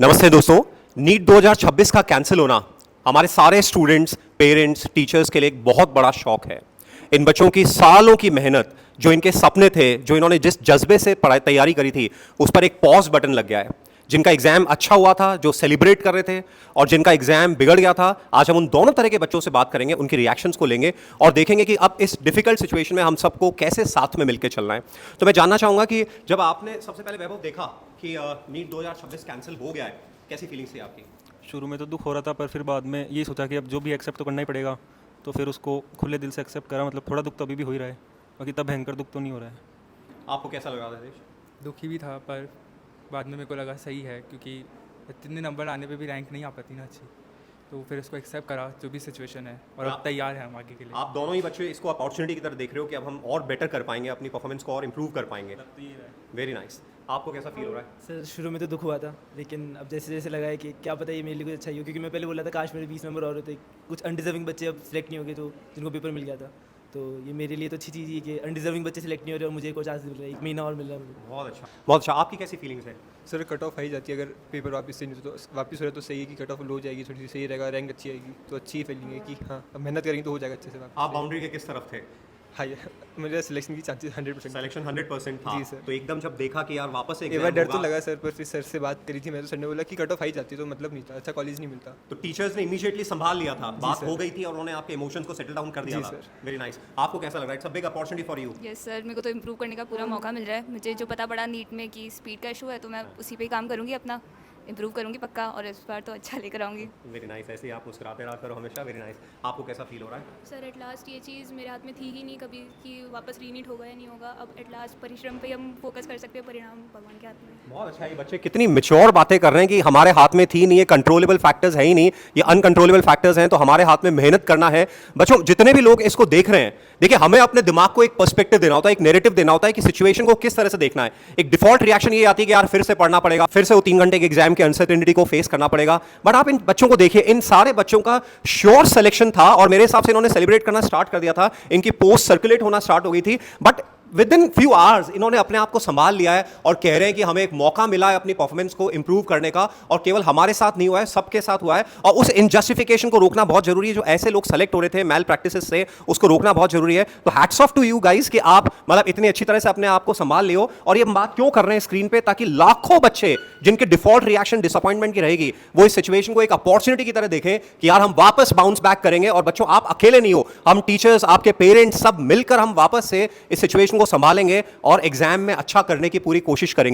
नमस्ते दोस्तों। नीट 2026 का कैंसिल होना हमारे सारे स्टूडेंट्स, पेरेंट्स, टीचर्स के लिए एक बहुत बड़ा शॉक है। इन बच्चों की सालों की मेहनत, जो इनके सपने थे, जो इन्होंने जिस जज्बे से पढ़ाई तैयारी करी थी, उस पर एक पॉज बटन लग गया है। जिनका एग्जाम अच्छा हुआ था, जो सेलिब्रेट कर रहे थे, और जिनका एग्जाम बिगड़ गया था, आज हम उन दोनों तरह के बच्चों से बात करेंगे, उनकी रिएक्शंस को लेंगे और देखेंगे कि अब इस डिफिकल्ट सिचुएशन में हम सबको कैसे साथ में मिलकर चलना है। तो मैं जानना चाहूंगा कि जब आपने सबसे पहले वैभव देखा कि नीट 2026 कैंसिल हो गया है, कैसी फीलिंग्स थी आपकी? शुरू में तो दुख हो रहा था, पर फिर बाद में ये सोचा कि अब जो भी एक्सेप्ट तो करना ही पड़ेगा, तो फिर उसको खुले दिल से एक्सेप्ट करा। मतलब थोड़ा दुख तो अभी भी हो ही रहा है, बाकी तब भयंकर दुख तो नहीं हो रहा है। आपको कैसा लगा था? दुखी भी था, पर बाद में मेरे को लगा सही है, क्योंकि इतने नंबर आने पे भी रैंक नहीं आ पाती ना अच्छी, तो फिर इसको एक्सेप्ट करा जो भी सिचुएशन है, और अब तैयार है हम आगे के लिए। आप दोनों ही बच्चे इसको अपॉर्चुनिटी की तरह देख रहे हो कि अब हम और बेटर कर पाएंगे, अपनी परफॉर्मेंस को और इम्प्रूव कर पाएंगे। Very nice. आपको कैसा फील हो रहा है? सर शुरू में तो दुख हुआ था, लेकिन अब जैसे जैसे लगा है कि क्या पता ये मेरे लिए कुछ अच्छा ही हो, क्योंकि मैं पहले बोला था काश मेरे 20 नंबर और होते, कुछ अनडिजर्विंग बच्चे अब सिलेक्ट नहीं हो गए, तो जिनको पेपर मिल गया था। तो ये मेरे लिए तो अच्छी चीज़ है कि अनडिजर्विंग बच्चे सिलेक्ट नहीं हो रहे और मुझे एक और चांस मिल रहा है, 1 महीना और मिल रहा है मुझे। बहुत अच्छा, बहुत अच्छा। आपकी कैसी फीलिंग्स है? सर कट ऑफ आई जाती है, अगर पेपर वापस से नहीं तो वापस हो रहा तो सही है कि कट ऑफ लो हो जाएगी, थोड़ी सी सही रहेगा, रैंक अच्छी आएगी, तो अच्छी फीलिंग है कि हाँ अब मेहनत करेंगे तो हो जाएगा अच्छे से। आप बाउंड्री के किस तरफ थे? हाँ मेरे सिलेक्शन की चांसेस 100%। सिलेक्शन 100% था। जी सर। तो एकदम जब देखा कि यार वापस से एक एग्जाम बार डर तो होगा, लगा सर, पर फिर सर से बात करी थी मैं, तो सर ने बोला कि कट ऑफ आई जाती तो मतलब नहीं था, अच्छा कॉलेज नहीं मिलता। तो टीचर्स ने इमीडिएटली संभाल लिया था, बात सर। हो गई थी और उन्होंने आपके इमोशंस को सेटल डाउन कर दिया जी था। सर। Very nice. आपको कैसा लग रहा है? It's a big opportunity for you. Yes sir, मेरे को तो इम्प्रूव करने का पूरा मौका मिल रहा है। मुझे जो पता पड़ा नीट में कि स्पीड का इशू है, तो मैं उसी पे ही काम करूँगी, अपना इम्प्रूव करूँगी पक्का, और इस बार तो अच्छा लेकर आऊँगी। Very nice. ऐसे ही आप मुस्कुराते रहा करो हमेशा। Very nice. आपको कैसा फील हो रहा है? सर एट लास्ट ये चीज़ मेरे हाथ में थी ही नहीं कभी कि वापस रीनीट होगा या नहीं होगा। अब एट लास्ट परिश्रम पे हम फोकस कर सकते हैं, परिणाम भगवान के हाथ में। बहुत अच्छा। ये बच्चे कितनी मैच्योर बातें कर रहे हैं कि हमारे हाथ में थी नहीं, ये कंट्रोलेबल फैक्टर्स है ही नहीं, ये अनकंट्रोलेबल फैक्टर्स हैं, तो हमारे हाथ में मेहनत करना है। बच्चों, जितने भी लोग इसको देख रहे हैं, देखिए हमें अपने दिमाग को एक पर्सपेक्टिव देना होता है, एक नैरेटिव देना होता है कि सिचुएशन को किस तरह से देखना है। एक डिफॉल्ट रिएक्शन ये आती है कि यार फिर से पढ़ना पड़ेगा, फिर से वो 3 घंटे के एग्जाम के अनसर्टेनिटी को फेस करना पड़ेगा। बट आप इन बच्चों को देखिए, इन सारे बच्चों का श्योर सिलेक्शन था और मेरे हिसाब से इन्होंने सेलिब्रेट करना स्टार्ट कर दिया था, इनकी पोस्ट सर्कुलेट होना स्टार्ट हो गई थी। But with in few hours इन्होंने अपने आप को संभाल लिया है और कह रहे हैं कि हमें एक मौका मिला है अपनी परफॉर्मेंस को इंप्रूव करने का, और केवल हमारे साथ नहीं हुआ है, सबके साथ हुआ है। और उस इनजस्टिफिकेशन को रोकना बहुत जरूरी है। जो ऐसे लोग सेलेक्ट हो रहे थे मैल प्रैक्टिसेस से, उसको रोकना बहुत जरूरी है। तो hats off to you guys कि आप मतलब इतनी अच्छी तरह से अपने आप को संभाल लियो। और ये बात क्यों कर रहे हैं स्क्रीन पे, ताकि लाखों बच्चे जिनके डिफॉल्ट रिएक्शन डिसअपॉइंटमेंट की रहेगी, वो इस सिचुएशन को एक अपॉर्चुनिटी की तरह देखें कि यार हम वापस बाउंस बैक करेंगे। और बच्चों, आप अकेले नहीं हो, हम टीचर्स, आपके पेरेंट्स, सब मिलकर हम वापस से इस सिचुएशन को संभालेंगे और एग्जाम में अच्छा करने की पूरी कोशिश करेंगे।